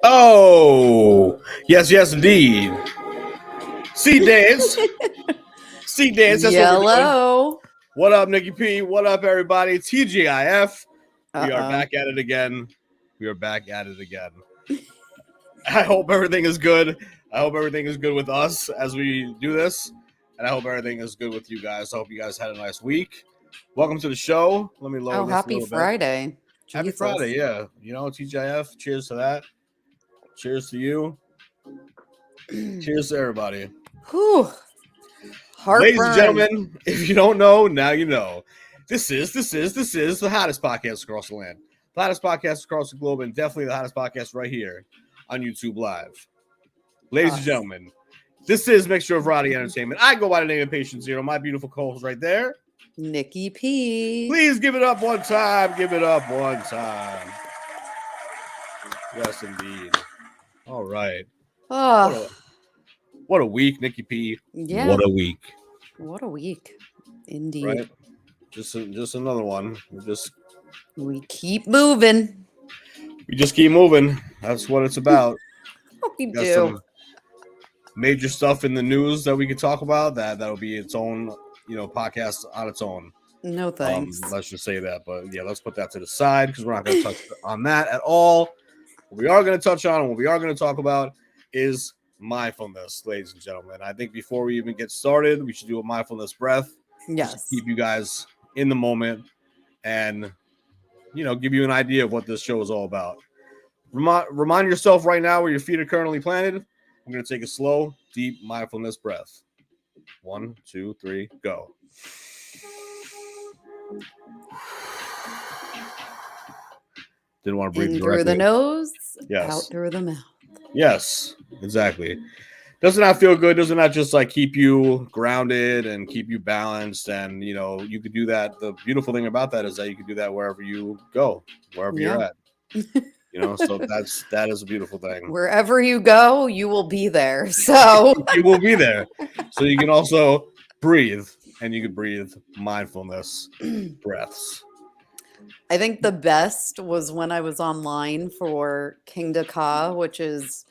Oh, yes, indeed. C-Dance. C-Dance, that's what we're doing. Hello. What up, Nikki P? What up, everybody? TGIF. We are Uh-oh. back at it again. I hope everything is good. I hope everything is good with us as we do this. And I hope everything is good with you guys. I hope you guys had a nice week. Welcome to the show. Let me lower this a Happy little Friday. bit. Happy Friday, yeah. You know, TGIF. Cheers to that. Cheers to you. Cheers to everybody. Whew. Heartburn. Ladies and gentlemen, if you don't know, now you know. This is the hottest podcast across the land. The hottest podcast across the globe, and definitely the hottest podcast right here on YouTube Live. Ladies and gentlemen, this is Mixture of Variety Entertainment. I go by the name of Patient Zero. My beautiful co-host right there, Nikki P. Please give it up one time. Give it up one time. Yes, indeed. All right. What a week, Nikki P. Yeah. What a week. What a week. Indeed. Right? Just another one. We keep moving. We just keep moving. That's what it's about. We Got do. some major stuff in the news that we could talk about. That'll be its own, podcast on its own. No thanks. Let's just say that. But yeah, let's put that to the side because we're not going to touch on that at all. What we are going to touch on and what we are going to talk about is mindfulness, ladies and gentlemen. I think before we even get started, we should do a mindfulness breath. Yes. Just keep you guys in the moment and, give you an idea of what this show is all about. Remind yourself right now where your feet are currently planted. I'm going to take a slow, deep mindfulness breath. 1, 2, 3, go. Didn't want to breathe in directly. through the nose, Yes. out through the mouth. Yes, exactly. Doesn't that feel good? Doesn't that just keep you grounded and keep you balanced? And you could do that. The beautiful thing about that is that you can do that wherever you go, wherever you're at. So that is a beautiful thing. Wherever you go, you will be there. So you will be there. So you can also breathe, and you can breathe mindfulness breaths. I think the best was when I was online for King Ka, which is,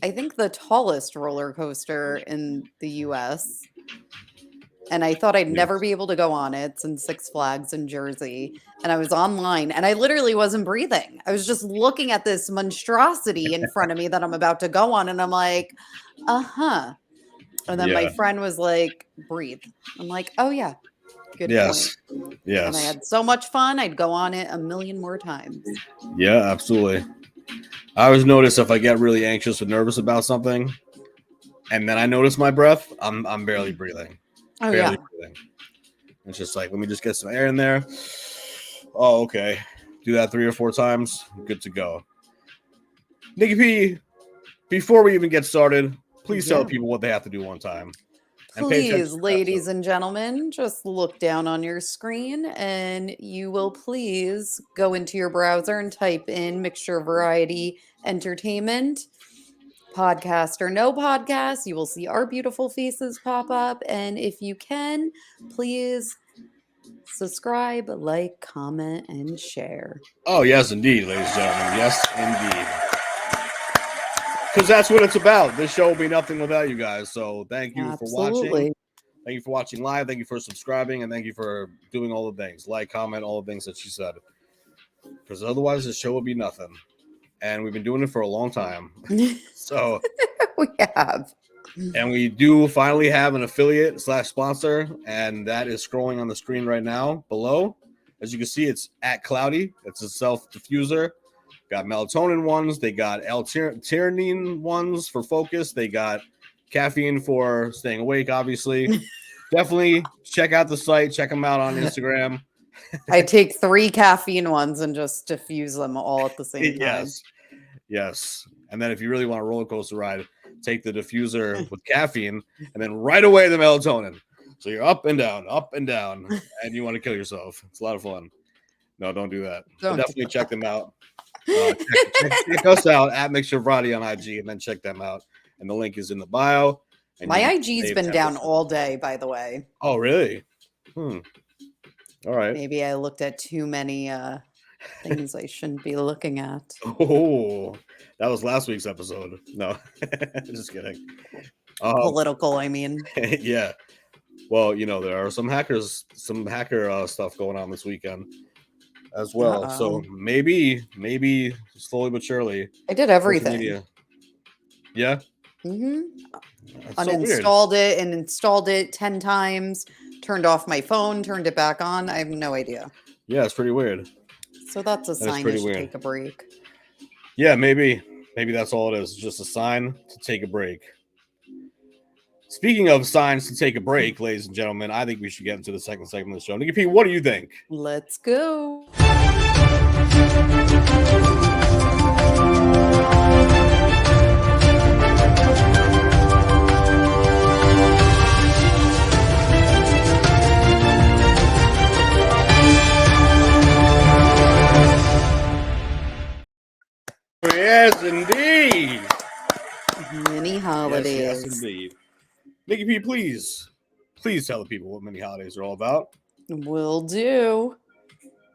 I think, the tallest roller coaster in the U.S. And I thought I'd never be able to go on it. It's in Six Flags in Jersey. And I was online and I literally wasn't breathing. I was just looking at this monstrosity in front of me that I'm about to go on. And I'm like, And then my friend was like, breathe. I'm like, oh, yeah. Good point. Yes. And I had so much fun. I'd go on it a million more times. Yeah, absolutely. I always notice if I get really anxious or nervous about something, and then I notice my breath, I'm barely breathing. Barely breathing. It's just let me just get some air in there. Oh, okay. Do that 3 or 4 times. Good to go. Nikki P, before we even get started, please tell people what they have to do one time. Please, ladies and gentlemen, just look down on your screen and you will please go into your browser and type in Mixture of Variety Entertainment, podcast or no podcast. You will see our beautiful faces pop up. And if you can, please subscribe, like, comment, and share. Oh, yes, indeed, ladies and gentlemen. Yes, indeed. Because that's what it's about. This show will be nothing without you guys. So thank you for watching. Thank you for watching live. Thank you for subscribing. And thank you for doing all the things. Like, comment, all the things that she said. Because otherwise, this show will be nothing. And we've been doing it for a long time. So we have. And we do finally have an affiliate / sponsor. And that is scrolling on the screen right now below. As you can see, it's at Cloudy. It's a self-diffuser. Got melatonin ones. They got L-theanine ones for focus. They got caffeine for staying awake, obviously. definitely check out the site. Check them out on Instagram. I take 3 caffeine ones and just diffuse them all at the same time. Yes. And then if you really want a roller coaster ride, take the diffuser with caffeine and then right away the melatonin. So you're up and down, and you want to kill yourself. It's a lot of fun. No, don't do that. But definitely check them out. Check us out at Mixture Variety on IG, and then check them out. And the link is in the bio. And my IG's been down all day, by the way. Oh, really? All right. Maybe I looked at too many things I shouldn't be looking at. Oh, that was last week's episode. No, just kidding. Political, I mean. Yeah. Well, there are some hacker stuff going on this weekend as well. So maybe slowly but surely. I did everything. Yeah. Uninstalled it and installed it 10 times. Turned off my phone. Turned it back on. I have no idea. Yeah, it's pretty weird. So that's a sign you should take a break. Yeah, maybe that's all it is. Just a sign to take a break. Speaking of signs to take a break, ladies and gentlemen, I think we should get into the second segment of the show. Nikki P, what do you think? Let's go. Yes, indeed. Many holidays. Yes, indeed. Nikki P, please tell the people what many holidays are all about. Will do.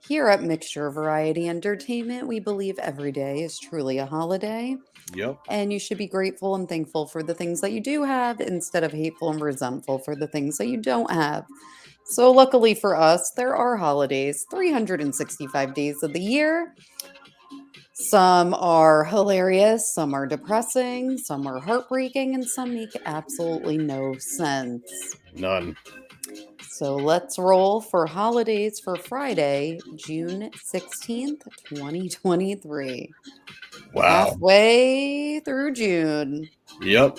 Here at Mixture Variety Entertainment, we believe every day is truly a holiday. Yep. And you should be grateful and thankful for the things that you do have instead of hateful and resentful for the things that you don't have. So luckily for us, there are holidays 365 days of the year. Some are hilarious, some are depressing, some are heartbreaking, and some make absolutely no sense. None. So let's roll for holidays for Friday, June 16th, 2023. Wow. Halfway through June. Yep.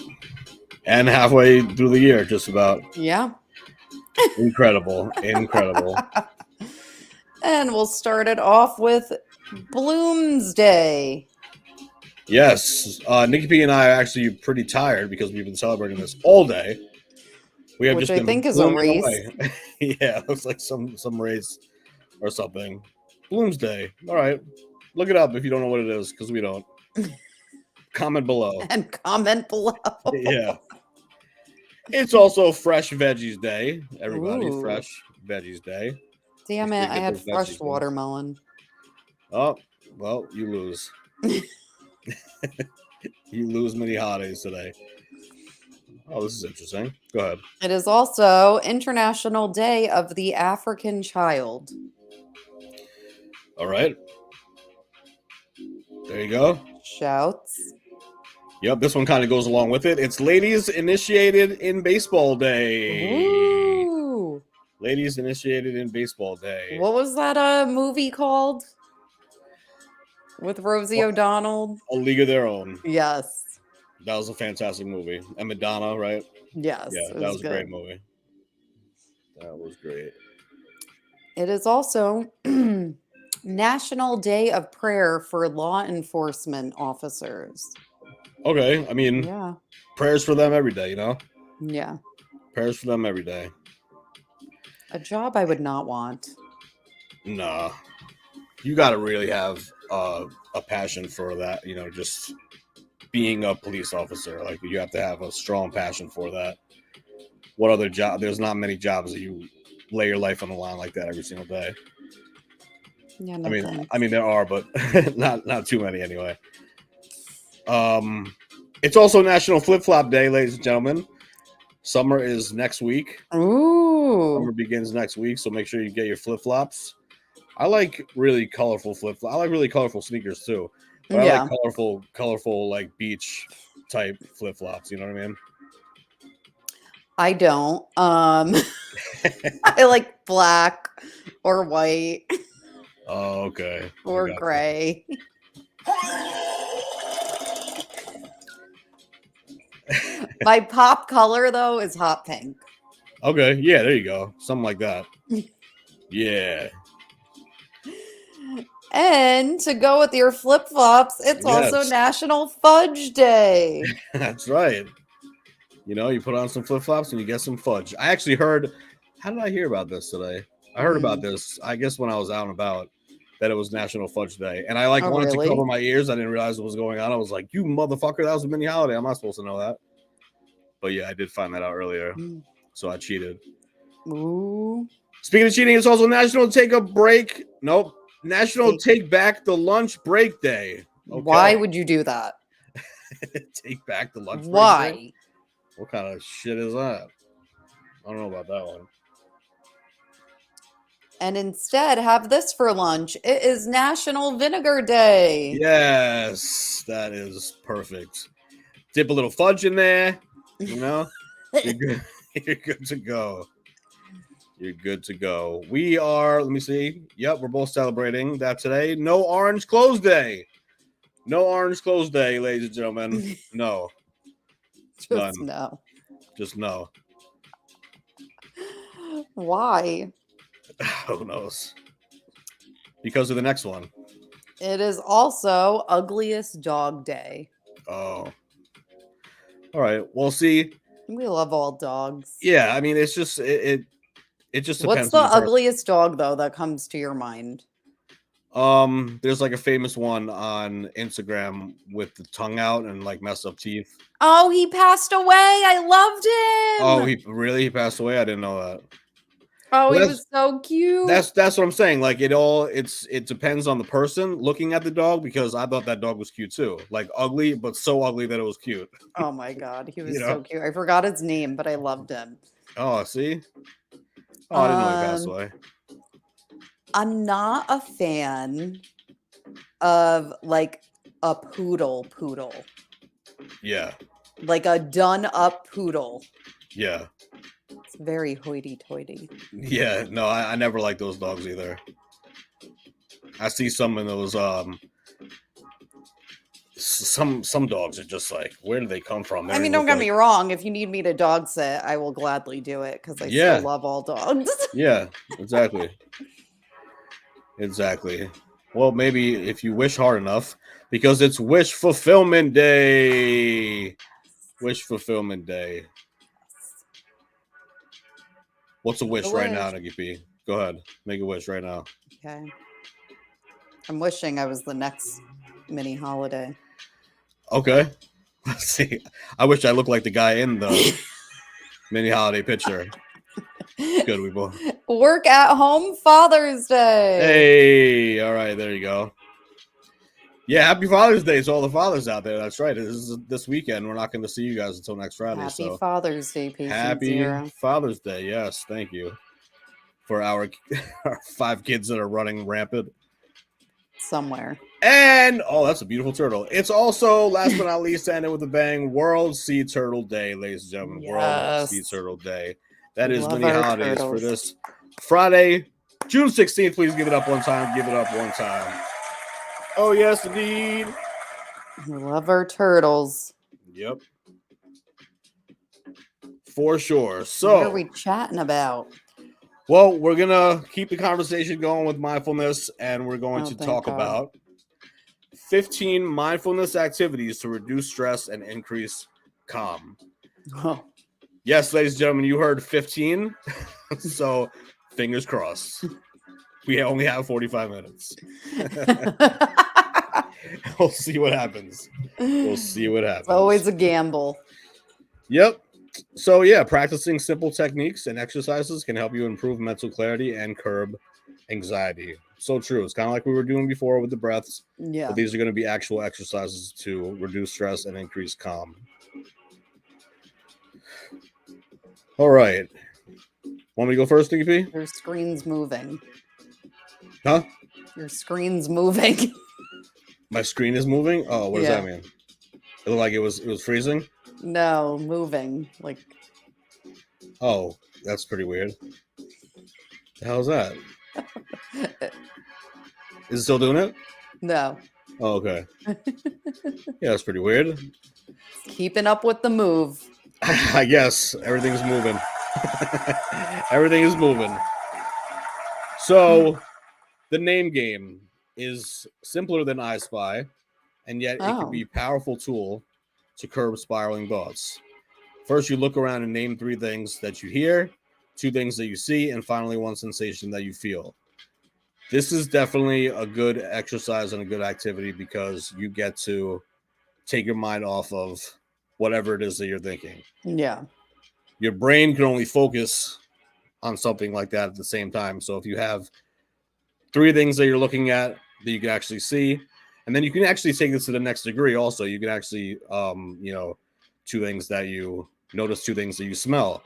And halfway through the year, just about. Yeah. Incredible. And we'll start it off with Bloomsday. Yes. Nikki P and I are actually pretty tired because we've been celebrating this all day. We have Which just I think is a race. Yeah, it looks like some race or something. Bloomsday. All right. Look it up if you don't know what it is, because we don't. Comment below. And comment below. Yeah. It's also Fresh Veggies Day. Everybody, Ooh. Fresh Veggies Day. Damn it, I had fresh watermelon. Oh, well, you lose. You lose many holidays today. Oh, this is interesting. Go ahead. It is also International Day of the African Child. All right. There you go. Shouts. Yep, this one kind of goes along with it. It's Ladies Initiated in Baseball Day. Ooh. Ladies Initiated in Baseball Day. What was that movie called? With Rosie O'Donnell? A League of Their Own. Yes. That was a fantastic movie. And Madonna, right? Yes. Yeah, that was a great movie. That was great. It is also National Day of Prayer for Law Enforcement Officers. Okay. I mean, yeah. Prayers for them every day, Yeah. Prayers for them every day. A job I would not want. Nah. You got to really have a passion for that, just being a police officer. Like, you have to have a strong passion for that. What other job? There's not many jobs that you lay your life on the line like that every single day. Yeah, I mean there are, but not too many anyway. It's also National Flip Flop Day, ladies and gentlemen. Summer is next week. Ooh. Summer begins next week, so make sure you get your flip flops. I like really colorful flip flops. I like really colorful sneakers too. But I like colorful like beach type flip flops. You know what I mean? I don't. I like black or white. Oh, okay. Or gray. My pop color though is hot pink. Okay, yeah, there you go. Something like that. Yeah. And to go with your flip-flops, it's also Yes. National Fudge Day. That's right. You put on some flip flops and you get some fudge. I actually heard. How did I hear about this today? I heard about this, I guess, when I was out and about, that it was National Fudge Day. And I Oh, wanted to really? cover my ears. I didn't realize what was going on. I was like, you motherfucker, that was a mini holiday. I'm not supposed to know that. But yeah, I did find that out earlier. So I cheated. Ooh. Speaking of cheating, it's also National Take a Break. Nope. National Take Back the Lunch Break Day. Okay. Why would you do that? Take back the lunch break day? Why? What kind of shit is that? I don't know about that one. And instead, have this for lunch. It is National Vinegar Day. Yes, that is perfect. Dip a little fudge in there. You're good. You're good to go. You're good to go. We are, let me see. Yep, we're both celebrating that today. No Orange Close Day. No Orange Close Day, ladies and gentlemen. No. Just no. Just no. Why? Who knows? Because of the next one. It is also Ugliest Dog Day. Oh. All right. Well, see. We love all dogs. Yeah, I mean, it's just it just depends. What's the ugliest dog though that comes to your mind? There's like a famous one on Instagram with the tongue out and like messed up teeth. Oh, he passed away. I loved him. Oh, he passed away? I didn't know that. Oh, he was so cute. That's what I'm saying. Like it depends on the person looking at the dog, because I thought that dog was cute too. Like ugly, but so ugly that it was cute. Oh my god, he was so cute. I forgot his name, but I loved him. Oh, see? Oh, I didn't know he passed away. I'm not a fan of like a poodle. Yeah. Like a done up poodle. Yeah. It's very hoity-toity. Yeah, no, I never liked those dogs either. I see some in those some dogs are just like, where do they come from? I mean, don't get me wrong. If you need me to dog sit, I will gladly do it because I still love all dogs. Yeah, exactly. Exactly. Well, maybe if you wish hard enough, because it's Wish Fulfillment Day. Wish Fulfillment Day. What's a wish right now, Nikki P? Go ahead. Make a wish right now. Okay. I'm wishing I was the next mini holiday. Okay. Let's see. I wish I looked like the guy in the mini holiday picture. Good, we both. Work at home Father's Day. Hey, all right, there you go. Yeah, happy Father's Day to all the fathers out there. That's right. This weekend. We're not going to see you guys until next Friday. Happy Father's Day, Patient Happy Zero. Father's Day. Yes, thank you for our 5 kids that are running rampant somewhere. And that's a beautiful turtle. It's also, last but not least, ending with a bang, World Sea Turtle Day, ladies and gentlemen. Yes. World Sea Turtle Day. That is many holidays for this Friday, June 16th. Please give it up one time. Give it up one time. Oh, yes, indeed. We love our turtles. Yep. For sure. So, what are we chatting about? Well, we're going to keep the conversation going with mindfulness, and we're going to talk about 15 mindfulness activities to reduce stress and increase calm. Oh. Yes, ladies and gentlemen, you heard 15. So, fingers crossed. We only have 45 minutes. We'll see what happens. We'll see what happens. It's always a gamble. Yep. So, yeah, practicing simple techniques and exercises can help you improve mental clarity and curb anxiety. So true. It's kind of like we were doing before with the breaths. Yeah. But these are going to be actual exercises to reduce stress and increase calm. All right. Want me to go first, Nikki P? Your screen's moving. Huh? Your screen's moving. My screen is moving? Oh, what does that mean? It looked like it was freezing? No, moving. Like. Oh, that's pretty weird. The hell is that? Is it still doing it? No. Oh, okay. Yeah, that's pretty weird. Keeping up with the move. I guess everything's moving. Everything is moving. So the name game is simpler than I Spy, and yet it can Oh, be a powerful tool to curb spiraling thoughts. First, you look around and name 3 things that you hear, 2 things that you see, and finally 1 sensation that you feel. This is definitely a good exercise and a good activity because you get to take your mind off of whatever it is that you're thinking. yeah. Your brain can only focus on something like that at the same time. So if you have 3 things that you're looking at that you can actually see, and then you can actually take this to the next degree. Also, you can actually, 2 things that you notice, 2 things that you smell,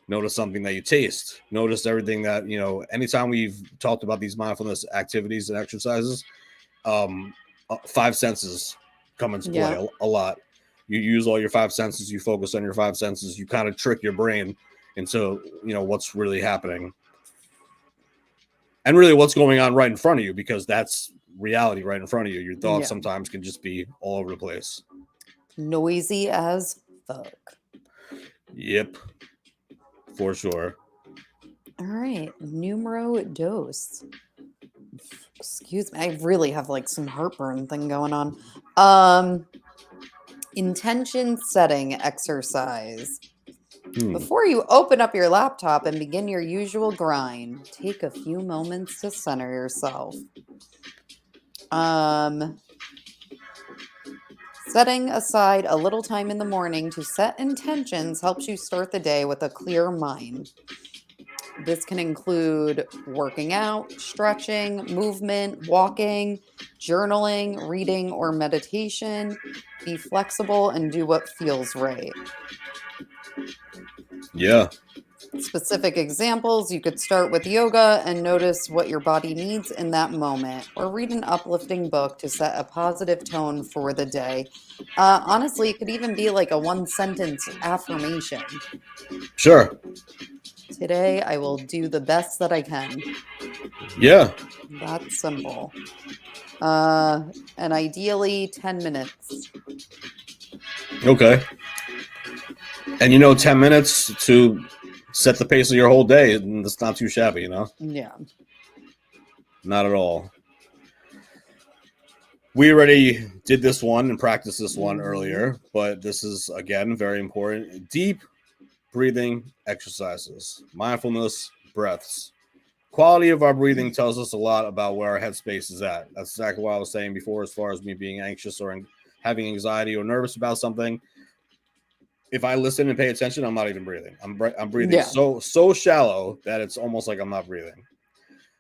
notice something that you taste, notice everything that Anytime we've talked about these mindfulness activities and exercises, 5 senses come into play Yeah. a lot. You use all your 5 senses. You focus on your 5 senses. You kind of trick your brain into what's really happening and really what's going on right in front of you, because that's reality right in front of you. Your thoughts Yeah. sometimes can just be all over the place. Noisy as fuck. Yep, for sure. All right. Numero dos. Excuse me. I really have like some heartburn thing going on. Intention setting exercise. Hmm. Before you open up your laptop and begin your usual grind, take a few moments to center yourself. Um, Setting aside a little time in the morning to set intentions helps you start the day with a clear mind. This can include working out, stretching, movement, walking, journaling, reading, or meditation. Be flexible and do what feels right. Yeah. Specific examples, you could start with yoga and notice what your body needs in that moment, or read an uplifting book to set a positive tone for the day. Honestly, it could even be like a 1 sentence affirmation. Sure. Today, I will do the best that I can. Yeah. That's simple. Uh, and ideally 10 minutes. Okay. And 10 minutes to set the pace of your whole day, and that's not too shabby. Yeah. Not at all. We already did this one and practiced this one Hmm. earlier, but this is again very important. Deep breathing exercises, mindfulness breaths. Quality of our breathing tells us a lot about where our headspace is at. That's exactly what I was saying before, as far as me being anxious or having anxiety or nervous about something. If I listen and pay attention, I'm not even breathing. I'm breathing Yeah. so shallow that it's almost like I'm not breathing.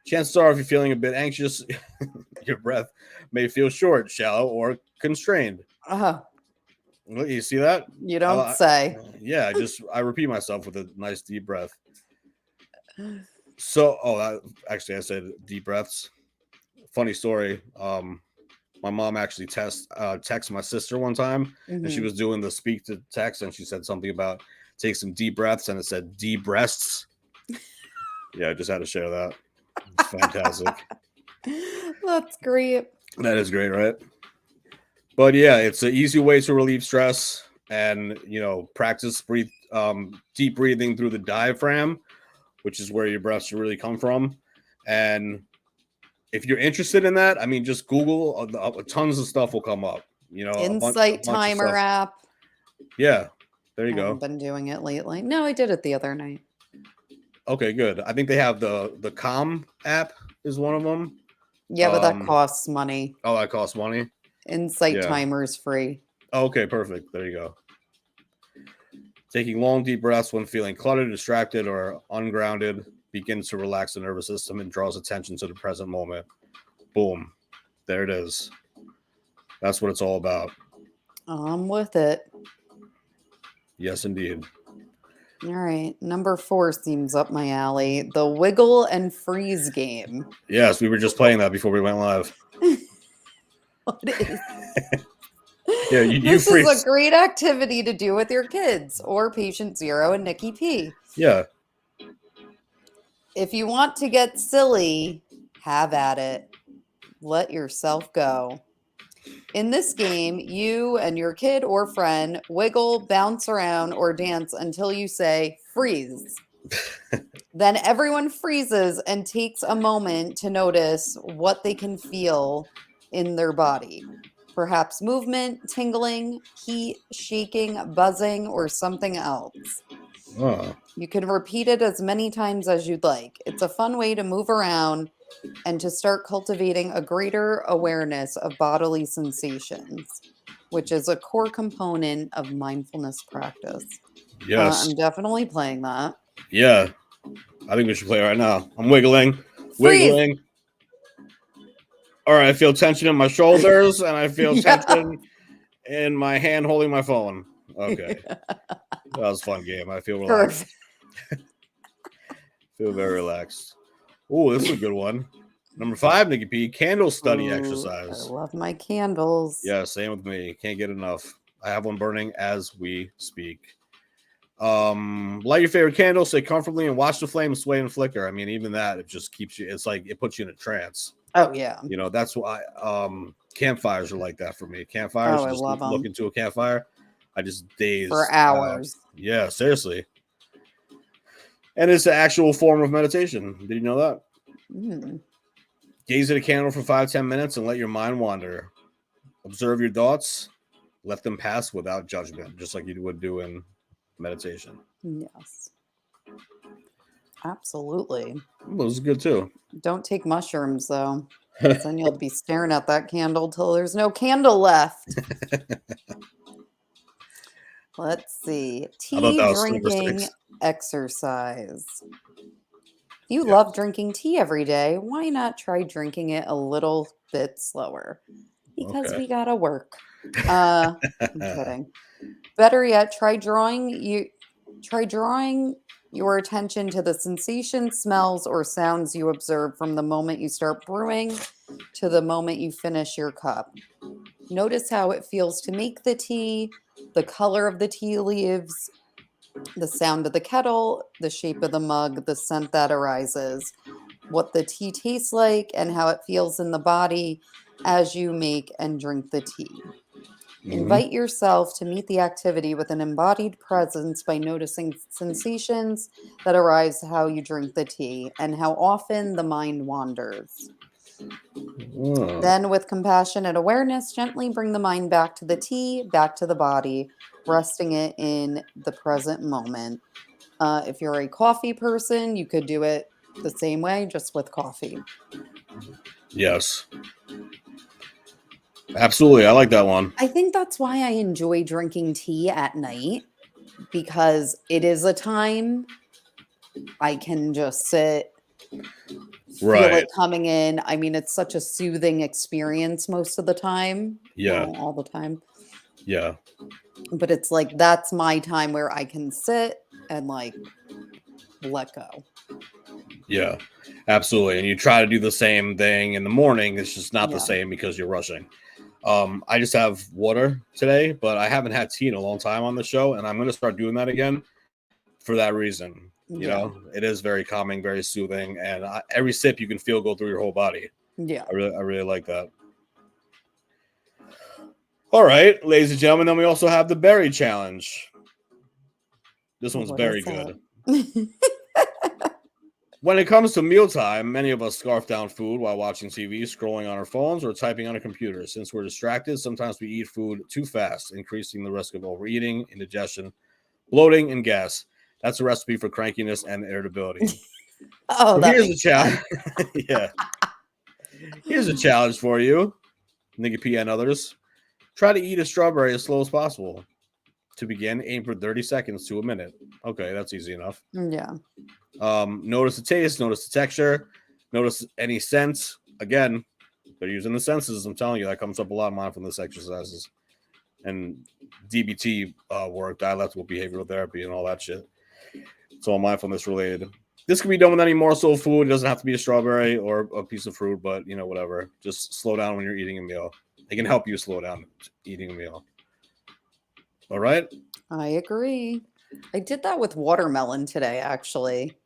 Chances are, if you're feeling a bit anxious, your breath may feel short, shallow, or constrained. Uh, You see that? you don't I, say. yeah, I repeat myself with a nice deep breath. So, actually, I said deep breaths. Funny story. My mom actually texted my sister one time, and she Hmm. was doing the speak to text, and she said something about take some deep breaths, and it said deep breasts. Yeah, I just had to share that. It's fantastic. That's great. That is great, right? But yeah, it's an easy way to relieve stress, and practice deep breathing through the diaphragm, which is where your breath should really come from. And if you're interested in that, I mean, just Google. Tons of stuff will come up. A Insight bunch of timer stuff. app. Yeah, there you I haven't go. been doing it lately. No, I did it the other night. Okay, good. I think they have the Calm app is one of them. Yeah, but that costs money. Oh, that costs money. Insight Yeah. timer's free. Okay, perfect. There you go. Taking long, deep breaths when feeling cluttered, distracted, or ungrounded begins to relax the nervous system and draws attention to the present moment. Boom. There it is. That's what it's all about. I'm with it. Yes, indeed. All right. Number 4 seems up my alley. The wiggle and freeze game. Yes, we were just playing that before we went live. What is Yeah, you this is a freeze. great activity to do with your kids or Patient Zero and Nikki P. Yeah. If you want to get silly, have at it. Let yourself go. In this game, you and your kid or friend wiggle, bounce around, or dance until you say freeze. Then everyone freezes and takes a moment to notice what they can feel in their body. Perhaps movement, tingling, heat, shaking, buzzing, or something else. Oh, You can repeat it as many times as you'd like. It's a fun way to move around and to start cultivating a greater awareness of bodily sensations, which is a core component of mindfulness practice. yes. I'm definitely playing that. Yeah. I think we should play right now. I'm wiggling, Freeze! wiggling. All right. I feel tension in my shoulders and I feel Yeah. tension in my hand holding my phone. Okay. That was a fun game. I feel relaxed. Perfect. Feel very relaxed. Oh, this is a good one. Number 5, Nikki P. Candle study Ooh, I exercise. love my candles. Yeah, same with me. Can't get enough. I have one burning as we speak. Light your favorite candle, sit comfortably, and watch the flames sway and flicker. I mean, even that, it just keeps you. It's like it puts you in a trance. Oh, yeah. You know, that's why campfires are like that for me. Campfires, Oh, you I just love look them into a campfire, I just for daze out. hours. Yeah, seriously. And it's an actual form of meditation. Did you know that? Mm. Gaze at a candle for 5-10 minutes and let your mind wander. Observe your thoughts, let them pass without judgment, just like you would do in meditation. Yes, absolutely. Well, this is good too. Don't take mushrooms, though, because then you'll be staring at that candle till there's no candle left. Let's see. I thought Tea that was Super drinking 6. exercise. If you Yeah. love drinking tea every day, why not try drinking it a little bit slower? Because Okay. we gotta work. I'm kidding. Better yet, try drawing your attention to the sensations, smells, or sounds you observe from the moment you start brewing to the moment you finish your cup. Notice how it feels to make the tea, the color of the tea leaves, the sound of the kettle, the shape of the mug, the scent that arises, what the tea tastes like, and how it feels in the body as you make and drink the tea. Hmm. Invite yourself to meet the activity with an embodied presence by noticing sensations that arise how you drink the tea and how often the mind wanders. Oh, Then, with compassion and awareness, gently bring the mind back to the tea, back to the body, resting it in the present moment. If you're a coffee person, you could do it the same way, just with coffee. yes. Absolutely. I like that one. I think that's why I enjoy drinking tea at night because it is a time I can just sit, feel Right. it coming in. I mean, it's such a soothing experience most of the time. Yeah. Well, all the time. Yeah. But it's like that's my time where I can sit and like let go. Yeah. Absolutely. And you try to do the same thing in the morning. It's just not the Yeah. same because you're rushing. I just have water today, but I haven't had tea in a long time on the show, and I'm going to start doing that again for that reason. You Yeah. know, it is very calming, very soothing, and every sip you can feel go through your whole body. Yeah. I really like that. All right, ladies and gentlemen, then we also have the berry challenge. This one's What very is that? good. When it comes to mealtime, many of us scarf down food while watching TV, scrolling on our phones, or typing on a computer. Since we're distracted, sometimes we eat food too fast, increasing the risk of overeating, indigestion, bloating, and gas. That's a recipe for crankiness and irritability. Oh, So that here's a makes challenge. sense. Yeah. Here's a challenge for you, Nikki P and others. Try to eat a strawberry as slow as possible. To begin, aim for 30 seconds to a minute. Okay, that's easy enough. Yeah. Notice the taste, notice the texture, notice any sense. Again, they're using the senses. I'm telling you, that comes up a lot in mindfulness exercises and DBT work, dialectical behavioral therapy, and all that shit. It's all mindfulness related. This can be done with any morsel of food. It doesn't have to be a strawberry or a piece of fruit, but you know, whatever. Just slow down when you're eating a meal. It can help you slow down eating a meal. All right. I agree. I did that with watermelon today, actually.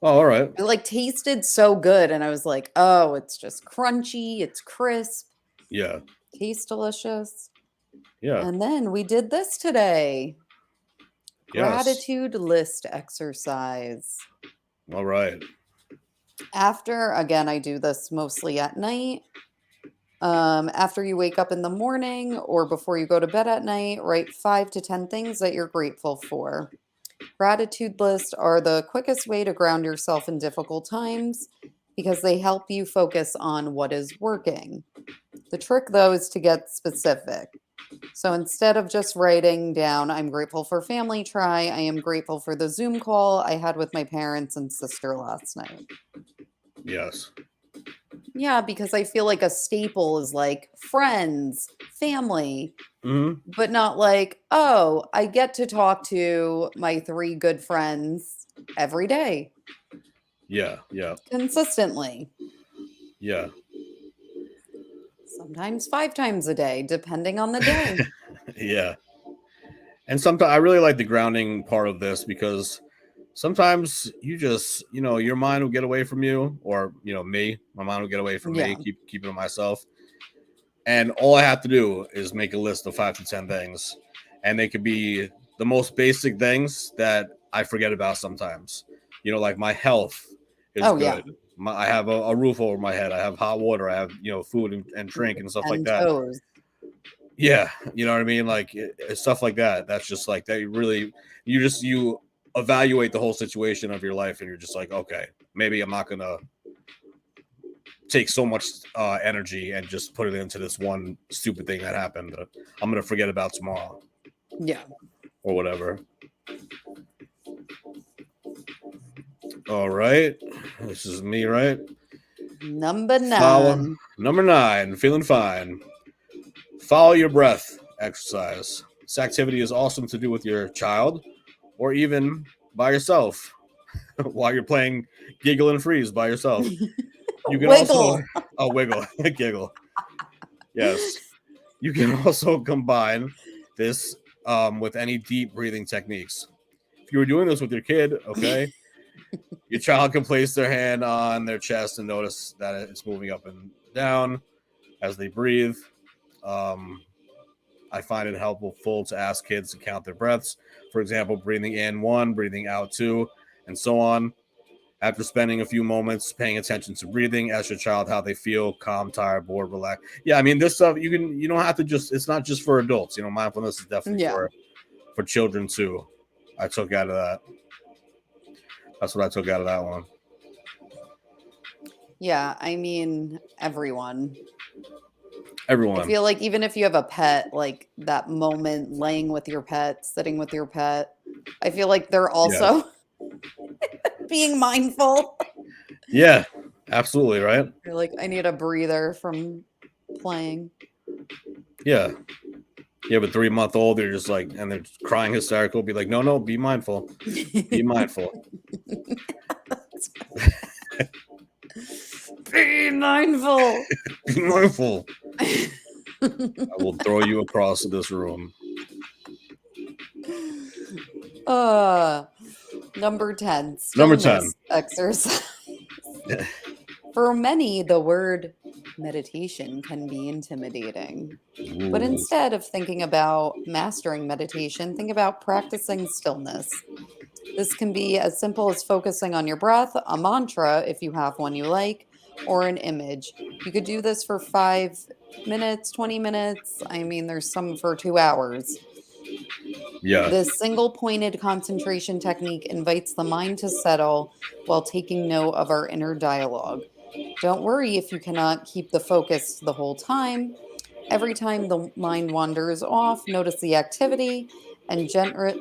Oh, all right. It like tasted so good, and I was like, "Oh, it's just crunchy, it's crisp, Yeah. tastes delicious." Yeah. And then we did this today. Yes. Gratitude list exercise. All right. After, again, I do this mostly at night. After you wake up in the morning or before you go to bed at night, write 5 to 10 things that you're grateful for. Gratitude lists are the quickest way to ground yourself in difficult times because they help you focus on what is working. The trick, though, is to get specific. So instead of just writing down, I'm grateful for family, try, I am grateful for the Zoom call I had with my parents and sister last night. Yes. Yeah, because I feel like a staple is like friends, family, but not like, oh, I get to talk to my 3 good friends every day Yeah. Yeah. consistently, Yeah. sometimes 5 times a day, depending on the day. Yeah. And sometimes I really like the grounding part of this because sometimes you just, your mind will get away from you, or my mind will get away from me, Yeah. keep it to myself. And all I have to do is make a list of 5 to 10 things. And they could be the most basic things that I forget about sometimes. Like my health is Oh, yeah. good. I have a roof over my head. I have hot water. I have, food and drink and stuff like 10 that. toes. Yeah. You know what I mean? Like stuff like that. That's just like that. You evaluate the whole situation of your life and you're just like, okay, maybe I'm not going to take so much energy and just put it into this one stupid thing that happened that I'm going to forget about tomorrow. Yeah. Or whatever. All right. This is me, right? Number 9. Number 9, feeling fine. Follow your breath exercise. This activity is awesome to do with your child or even by yourself while you're playing Giggle and Freeze by yourself. You can Wiggle. also wiggle, giggle. Yes. You can also combine this with any deep breathing techniques. If you were doing this with your kid, okay, your child can place their hand on their chest and notice that it's moving up and down as they breathe. I find it helpful to ask kids to count their breaths. For example, breathing in 1, breathing out 2, and so on. After spending a few moments paying attention to breathing, ask your child how they feel, calm, tired, bored, relaxed. Yeah, I mean, this stuff you don't have to it's not just for adults. Mindfulness is definitely for children too. I took out of that. That's what I took out of that one. Yeah, I mean, everyone. Everyone. I feel like even if you have a pet, like that moment laying with your pet, sitting with your pet, I feel like they're also being mindful. Yeah, absolutely, right? You're like, I need a breather from playing. Yeah. You have a 3-month-old, they're just like, and they're crying hysterical. Be like, no, be mindful. Be mindful. Be mindful. Be mindful. I will throw you across this room. Number 10. Number 10. Exercise. For many, the word meditation can be intimidating. Ooh. But instead of thinking about mastering meditation, think about practicing stillness. This can be as simple as focusing on your breath, a mantra if you have one you like, or an image. You could do this for 5 minutes, 20 minutes. I mean, there's some for 2 hours. Yeah. This single pointed concentration technique invites the mind to settle while taking note of our inner dialogue. Don't worry if you cannot keep the focus the whole time. Every time the mind wanders off, notice the activity and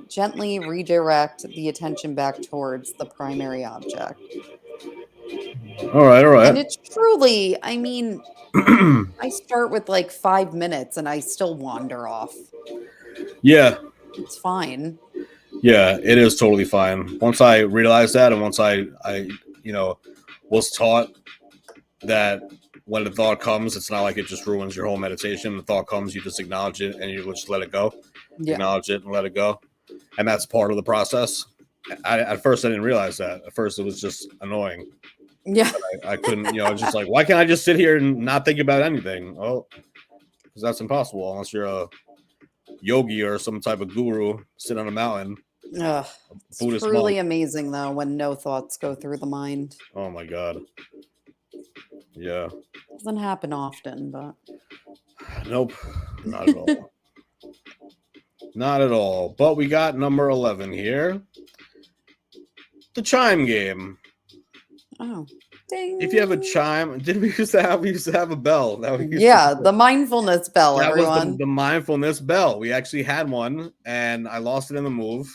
gently redirect the attention back towards the primary object. All right. And it's truly, I mean, I start with like 5 minutes and I still wander off. Yeah. It's fine. Yeah, it is totally fine. Once I realized that, and once I was taught that when the thought comes, it's not like it just ruins your whole meditation. The thought comes, you just acknowledge it and you just let it go. Yeah. Acknowledge it and let it go. And that's part of the process. At first, I didn't realize that. At first, it was just annoying. Yeah. I couldn't, just like, why can't I just sit here and not think about anything? Well, because that's impossible unless you're a yogi or some type of guru sit on a mountain Ugh, it's Buddhist truly monk. amazing though when no thoughts go through the mind. Oh my god. Yeah. Doesn't happen often, but Nope. Not at all. Not at all. But we got number 11 here. The chime game. oh, ding. If you have a chime, did we used to have? We used to have a bell. Yeah, the mindfulness bell, That was everyone. the mindfulness bell. We actually had one, and I lost it in the move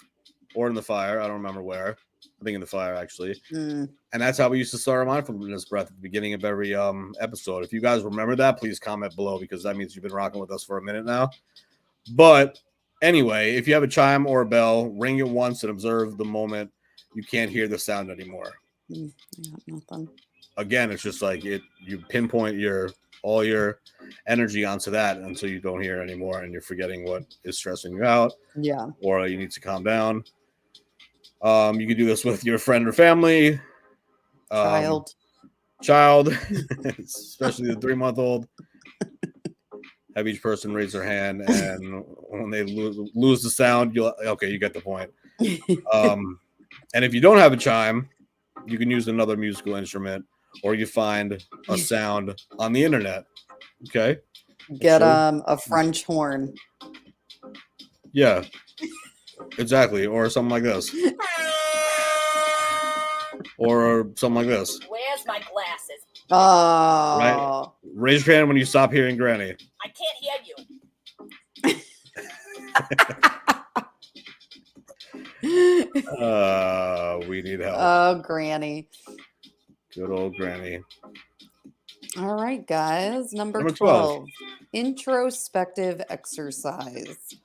or in the fire. I don't remember where. I think in the fire actually. And that's how we used to start our mindfulness breath at the beginning of every episode. If you guys remember that, please comment below because that means you've been rocking with us for a minute now. But anyway, if you have a chime or a bell, ring it once and observe the moment you can't hear the sound anymore. Yeah, nothing. Again, it's just like you pinpoint all your energy onto that until you don't hear anymore and you're forgetting what is stressing you out. Yeah. Or you need to calm down. You can do this with your friend or family. Child, especially the 3-month-old. Have each person raise their hand, and when they lose the sound, you get the point. And if you don't have a chime, you can use another musical instrument, or you find a sound on the internet. Okay. Get a French horn. Yeah. Exactly. Or something like this. Or something like this. Where's my glasses? Oh. Right? Raise your hand when you stop hearing Granny. I can't hear you. We need help. Oh, Granny. Good old Granny. All right, guys. Number 12. Introspective exercise.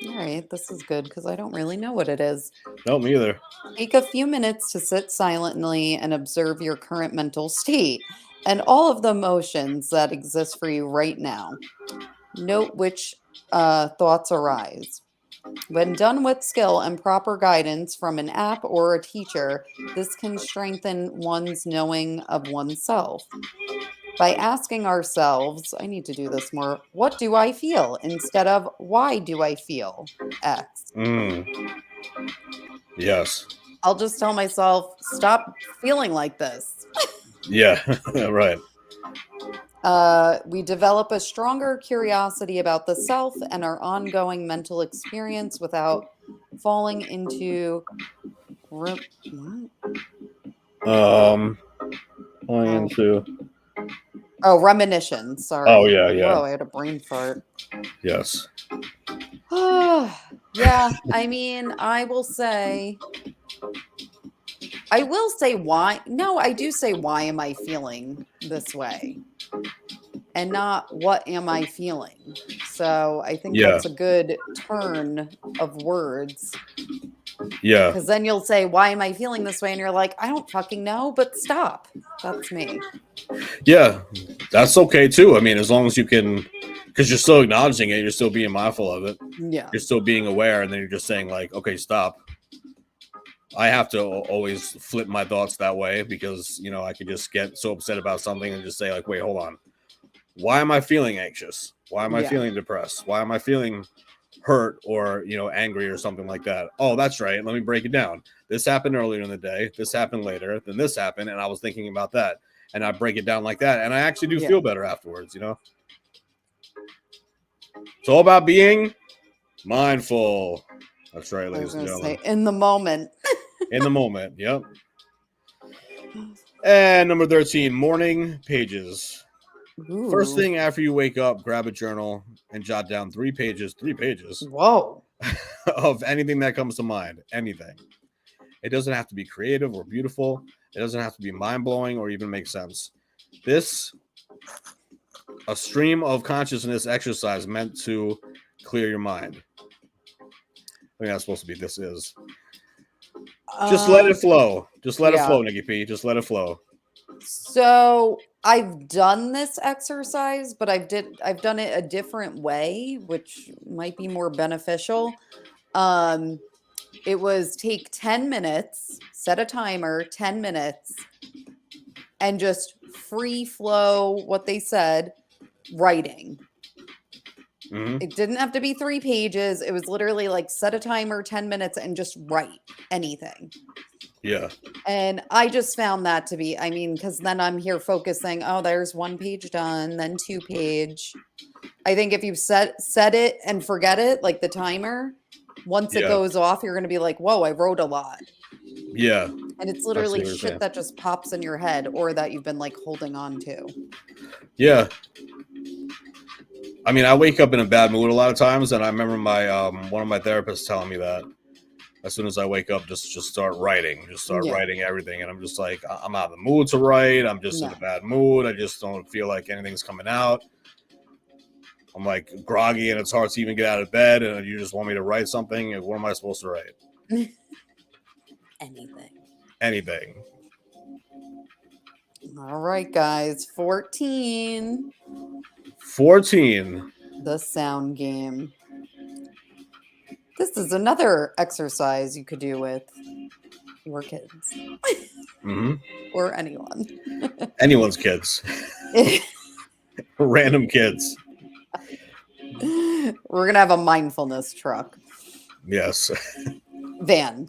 All right, this is good because I don't really know what it is. No, me either. Take a few minutes to sit silently and observe your current mental state and all of the emotions that exist for you right now. Note which thoughts arise. When done with skill and proper guidance from an app or a teacher, this can strengthen one's knowing of oneself. By asking ourselves, I need to do this more, what do I feel? Instead of why do I feel X? Yes. I'll just tell myself, stop feeling like this. Yeah, right. We develop a stronger curiosity about the self and our ongoing mental experience without falling into reminiscence. Sorry. Oh yeah. Whoa, I had a brain fart. Yes. Yeah, I mean, I will say why. No, I do say, why am I feeling this way? And not what am I feeling? So I think that's a good turn of words. Yeah. Because then you'll say, why am I feeling this way? And you're like, I don't fucking know, but stop. That's me. Yeah, that's okay too. I mean, as long as you can, because you're still acknowledging it, you're still being mindful of it. Yeah. You're still being aware, and then you're just saying like, okay, stop. I have to always flip my thoughts that way because, I could just get so upset about something and just say like, wait, hold on. Why am I feeling anxious? Why am I feeling depressed? Why am I feeling hurt or, angry or something like that? Oh, that's right. Let me break it down. This happened earlier in the day. This happened later. Then this happened. And I was thinking about that. And I break it down like that. And I actually do feel better afterwards, It's all about being mindful. That's right, ladies and gentlemen. In the moment. In the moment. Yep. And number 13, morning pages. Ooh. First thing after you wake up, grab a journal and jot down 3 pages. Whoa. Of anything that comes to mind. Anything. It doesn't have to be creative or beautiful. It doesn't have to be mind-blowing or even make sense. A stream of consciousness exercise meant to clear your mind. I think that's supposed to be this is. Just let it flow. Just let it flow, Nikki P. Just let it flow. So I've done this exercise, but I've done it a different way, which might be more beneficial. It was take 10 minutes, set a timer, 10 minutes, and just free flow what they said, writing. It didn't have to be 3 pages. It was literally like set a timer, 10 minutes, and just write anything. Yeah. And I just found that to be, I mean, because then I'm here focusing, oh, there's 1 page done, then 2 page. I think if you set it and forget it, like the timer, once it goes off, you're going to be like, whoa, I wrote a lot. Yeah. And it's literally shit that just pops in your head or that you've been like holding on to. Yeah. I mean, I wake up in a bad mood a lot of times, and I remember my one of my therapists telling me that as soon as I wake up, just start writing. Just start writing everything. And I'm just like, I'm out of the mood to write. I'm just in a bad mood. I just don't feel like anything's coming out. I'm like groggy, and it's hard to even get out of bed, and you just want me to write something. What am I supposed to write? Anything. All right, guys. 14. The sound game. This is another exercise you could do with your kids. Or anyone. Anyone's kids. Random kids. We're going to have a mindfulness truck. Yes. Van.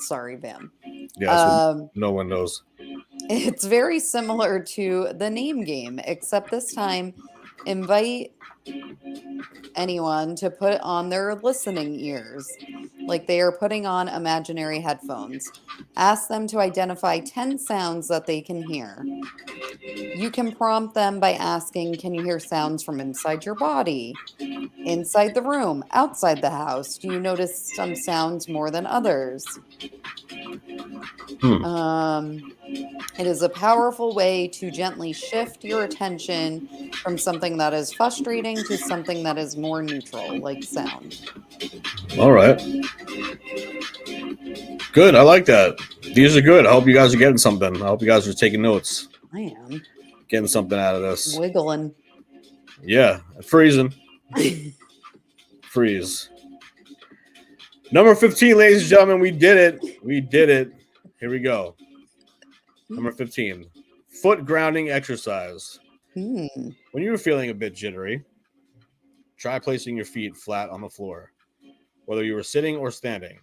Yes. No one knows. It's very similar to the name game, except this time invite anyone to put on their listening ears, like they are putting on imaginary headphones. Ask them to identify 10 sounds that they can hear. You can prompt them by asking, can you hear sounds from inside your body, inside the room, outside the house? Do you notice some sounds more than others? It is a powerful way to gently shift your attention from something that is frustrating to something that is more neutral, like sound. All right. Good. I like that. These are good. I hope you guys are getting something. I hope you guys are taking notes. I am. Getting something out of this. Wiggling. Yeah. Freezing. Freeze. Number 15, ladies and gentlemen. We did it. Here we go. Number 15. Foot grounding exercise. When you're feeling a bit jittery, try placing your feet flat on the floor, whether you are sitting or standing.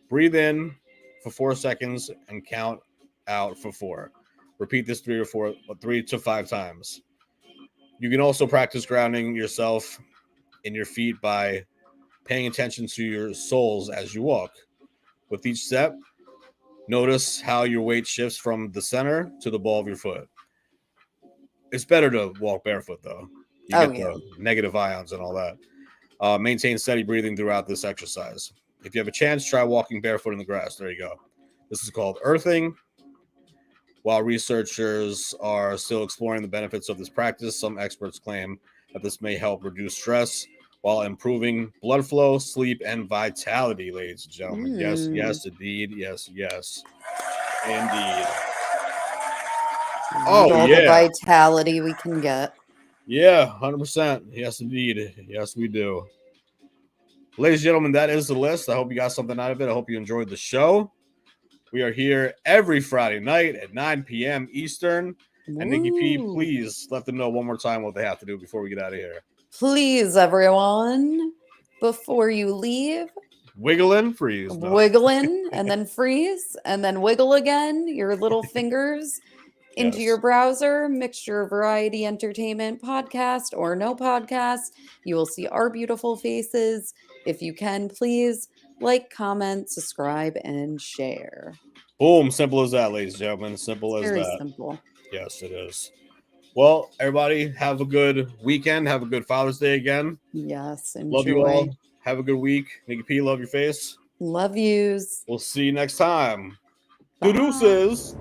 Breathe in for 4 seconds and count out for 4. Repeat this 3 to 5 times. You can also practice grounding yourself in your feet by paying attention to your soles as you walk. With each step, notice how your weight shifts from the center to the ball of your foot. It's better to walk barefoot, though. You get the negative ions and all that. Maintain steady breathing throughout this exercise. If you have a chance, try walking barefoot in the grass. There you go. This is called earthing. While researchers are still exploring the benefits of this practice, some experts claim that this may help reduce stress while improving blood flow, sleep, and vitality, ladies and gentlemen. Yes, indeed. Yes, indeed. All the vitality we can get. Yeah, 100%. Yes, indeed. Yes, we do. Ladies and gentlemen, that is the list. I hope you got something out of it. I hope you enjoyed the show. We are here every Friday night at 9 p.m. Eastern. And Nikki P, please let them know one more time what they have to do before we get out of here. Please, everyone, before you leave, wiggle and freeze. No. Wiggle in and then freeze and then wiggle again your little fingers into your browser, Mixture Variety Entertainment podcast or no podcast. You will see our beautiful faces. If you can, please like, comment, subscribe, and share. Boom. Simple as that, ladies and gentlemen. Simple as Very that. Simple. Yes, it is. Well, everybody, have a good weekend. Have a good Father's Day again. Yes. Enjoy. Love you all. Have a good week. Nikki P, love your face. Love yous. We'll see you next time. Deuces.